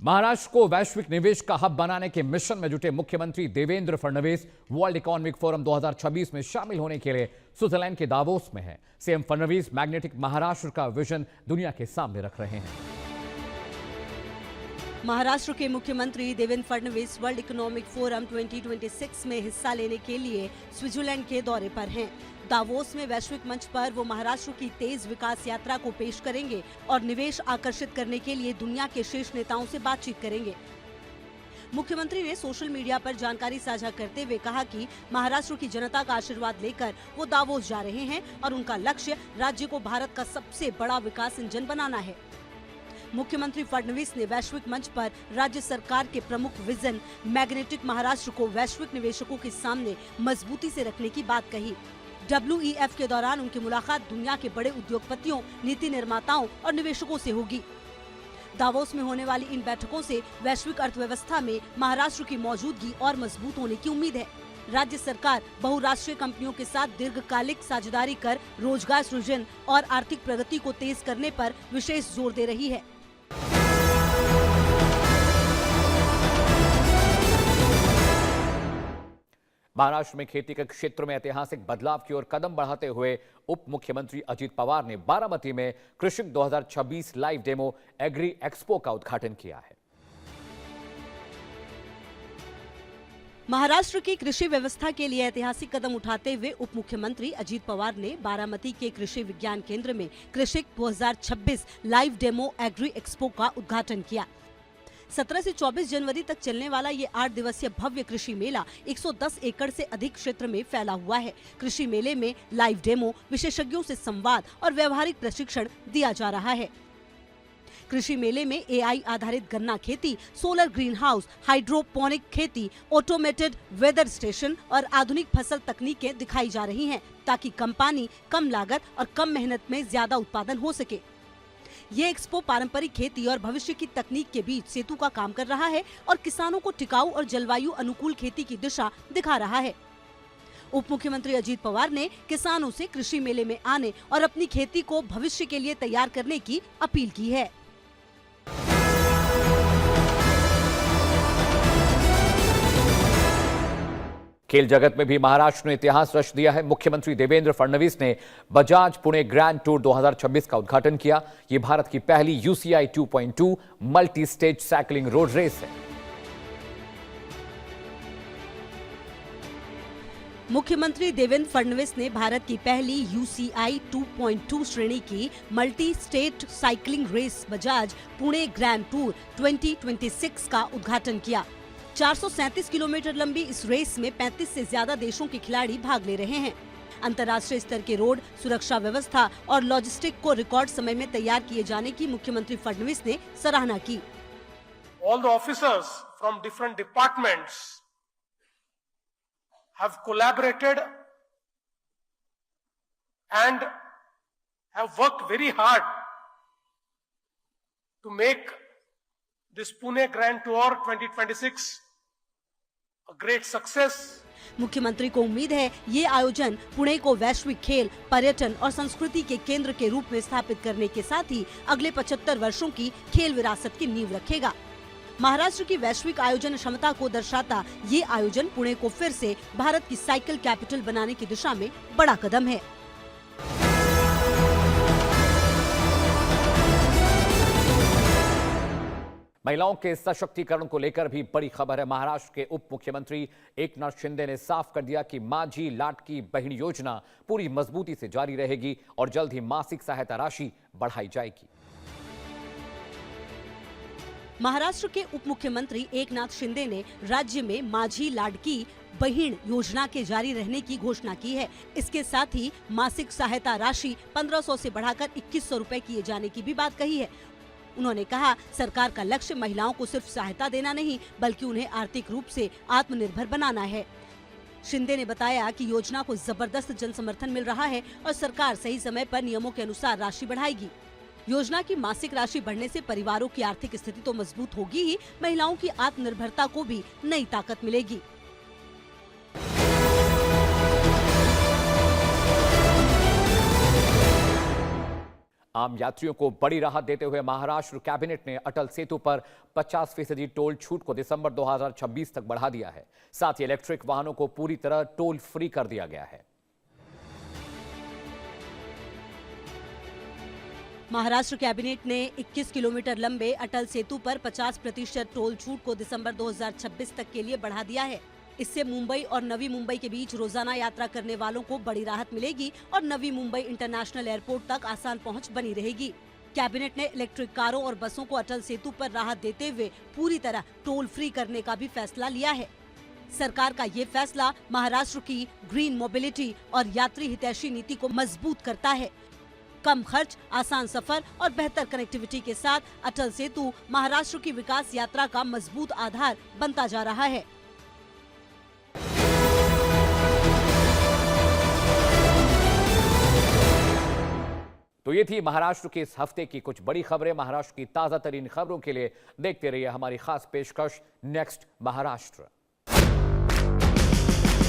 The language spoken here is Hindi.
महाराष्ट्र को वैश्विक निवेश का हब बनाने के मिशन में जुटे मुख्यमंत्री Devendra Fadnavis world economic forum 2026 में शामिल होने के लिए स्विट्जरलैंड के दावोस में हैं। सीएम फडणवीस मैग्नेटिक महाराष्ट्र का विजन दुनिया के सामने रख रहे हैं। महाराष्ट्र के मुख्यमंत्री Devendra Fadnavis world economic forum 2026 में हिस्सा लेने के लिए स्विट्जरलैंड के दौरे पर हैं। दावोस में वैश्विक मंच पर वो महाराष्ट्र की तेज विकास यात्रा को पेश करेंगे और निवेश आकर्षित करने के लिए दुनिया के शीर्ष नेताओं से बातचीत करेंगे। मुख्यमंत्री ने सोशल मीडिया पर जानकारी साझा करते हुए कहा कि महाराष्ट्र की जनता का आशीर्वाद लेकर वो दावोस जा रहे हैं और उनका लक्ष्य राज्य को भारत का सबसे बड़ा विकास इंजन बनाना है। मुख्यमंत्री फडणवीस ने वैश्विक मंच पर राज्य सरकार के प्रमुख विजन मैग्नेटिक महाराष्ट्र को वैश्विक निवेशकों के सामने मजबूती से रखने की बात कही। WEF के दौरान उनकी मुलाकात दुनिया के बड़े उद्योगपतियों, नीति निर्माताओं और निवेशकों से होगी। दावोस में होने वाली इन बैठकों से वैश्विक अर्थव्यवस्था में महाराष्ट्र की मौजूदगी और मजबूत होने की उम्मीद है। राज्य सरकार बहुराष्ट्रीय कंपनियों के साथ दीर्घकालिक साझेदारी कर रोजगार सृजन और आर्थिक प्रगति को तेज करने पर विशेष जोर दे रही है। महाराष्ट्र में खेती के क्षेत्र में ऐतिहासिक बदलाव की ओर कदम बढ़ाते हुए उप मुख्यमंत्री अजित पवार ने बारामती में कृषक 2026 लाइव डेमो एग्री एक्सपो का उद्घाटन किया है। महाराष्ट्र की कृषि व्यवस्था के लिए ऐतिहासिक कदम उठाते हुए उप मुख्यमंत्री अजित पवार ने बारामती के कृषि विज्ञान केंद्र में कृषक 2026 लाइव डेमो एग्री एक्सपो का उद्घाटन किया। 17 से 24 जनवरी तक चलने वाला ये 8 दिवसीय भव्य कृषि मेला 110 एकड़ से अधिक क्षेत्र में फैला हुआ है। कृषि मेले में लाइव डेमो, विशेषज्ञों से संवाद और व्यवहारिक प्रशिक्षण दिया जा रहा है। कृषि मेले में AI आधारित गन्ना खेती, सोलर ग्रीन हाउस, हाइड्रोपोनिक खेती, ऑटोमेटेड वेदर स्टेशन और आधुनिक फसल तकनीकें दिखाई जा रही हैं, ताकि कम पानी, कम लागत और कम मेहनत में ज्यादा उत्पादन हो सके। ये एक्सपो पारंपरिक खेती और भविष्य की तकनीक के बीच सेतु का काम कर रहा है और किसानों को टिकाऊ और जलवायु अनुकूल खेती की दिशा दिखा रहा है। उप मुख्यमंत्री अजित पवार ने किसानों से कृषि मेले में आने और अपनी खेती को भविष्य के लिए तैयार करने की अपील की है। खेल जगत में भी महाराष्ट्र ने इतिहास रच दिया है। मुख्यमंत्री देवेंद्र फडणवीस ने बजाज पुणे ग्रैंड टूर 2026 का उद्घाटन किया। ये भारत की पहली UCI 2.2 multi stage cycling road race है। मुख्यमंत्री देवेंद्र फडणवीस ने भारत की पहली UCI 2.2 श्रेणी की multi state cycling race Bajaj Pune grand tour 2026 का उद्घाटन किया। 437 किलोमीटर लंबी इस रेस में 35 से ज्यादा देशों के खिलाड़ी भाग ले रहे हैं। अंतर्राष्ट्रीय स्तर के रोड सुरक्षा व्यवस्था और लॉजिस्टिक को रिकॉर्ड समय में तैयार किए जाने की मुख्यमंत्री फडणवीस ने सराहना की। All the officers from different departments have collaborated and have worked very hard to make this Pune Grand Tour 2026 a great success. मुख्यमंत्री को उम्मीद है ये आयोजन पुणे को वैश्विक खेल, पर्यटन और संस्कृति के केंद्र के रूप में स्थापित करने के साथ ही अगले 75 वर्षों की खेल विरासत की नींव रखेगा। महाराष्ट्र की वैश्विक आयोजन क्षमता को दर्शाता ये आयोजन पुणे को फिर से भारत की साइकिल कैपिटल बनाने की दिशा में बड़ा कदम है। महिलाओं के सशक्तिकरण को लेकर भी बड़ी खबर है। महाराष्ट्र के उप मुख्यमंत्री एकनाथ शिंदे ने साफ कर दिया कि माझी लाडकी बहन योजना पूरी मजबूती से जारी रहेगी और जल्द ही मासिक सहायता राशि बढ़ाई जाएगी। महाराष्ट्र के उप मुख्यमंत्री एकनाथ शिंदे ने राज्य में माझी लाडकी बहन योजना के जारी रहने की घोषणा की है। इसके साथ ही मासिक सहायता राशि 1500 से बढ़ाकर 2100 रुपए किए जाने की भी बात कही है। उन्होंने कहा, सरकार का लक्ष्य महिलाओं को सिर्फ सहायता देना नहीं, बल्कि उन्हें आर्थिक रूप से आत्मनिर्भर बनाना है। शिंदे ने बताया कि योजना को जबरदस्त जन समर्थन मिल रहा है और सरकार सही समय पर नियमों के अनुसार राशि बढ़ाएगी। योजना की मासिक राशि बढ़ने से परिवारों की आर्थिक स्थिति तो मजबूत होगी ही, महिलाओं की आत्मनिर्भरता को भी नई ताकत मिलेगी। आम यात्रियों को बड़ी राहत देते हुए महाराष्ट्र कैबिनेट ने अटल सेतु पर 50% टोल छूट को दिसंबर 2026 तक बढ़ा दिया है। साथ ही इलेक्ट्रिक वाहनों को पूरी तरह टोल फ्री कर दिया गया है। महाराष्ट्र कैबिनेट ने 21 किलोमीटर लंबे अटल सेतु पर 50% टोल छूट को दिसंबर 2026 तक के लिए बढ़ा दिया है। इससे मुंबई और नवी मुंबई के बीच रोजाना यात्रा करने वालों को बड़ी राहत मिलेगी और नवी मुंबई इंटरनेशनल एयरपोर्ट तक आसान पहुंच बनी रहेगी। कैबिनेट ने इलेक्ट्रिक कारों और बसों को अटल सेतु पर राहत देते हुए पूरी तरह टोल फ्री करने का भी फैसला लिया है। सरकार का ये फैसला महाराष्ट्र की ग्रीन मोबिलिटी और यात्री हितैषी नीति को मजबूत करता है। कम खर्च, आसान सफर और बेहतर कनेक्टिविटी के साथ अटल सेतु महाराष्ट्र की विकास यात्रा का मजबूत आधार बनता जा रहा है। तो ये थी महाराष्ट्र के इस हफ्ते की कुछ बड़ी खबरें। महाराष्ट्र की ताजा तरीन खबरों के लिए देखते रहिए हमारी खास पेशकश नेक्स्ट महाराष्ट्र।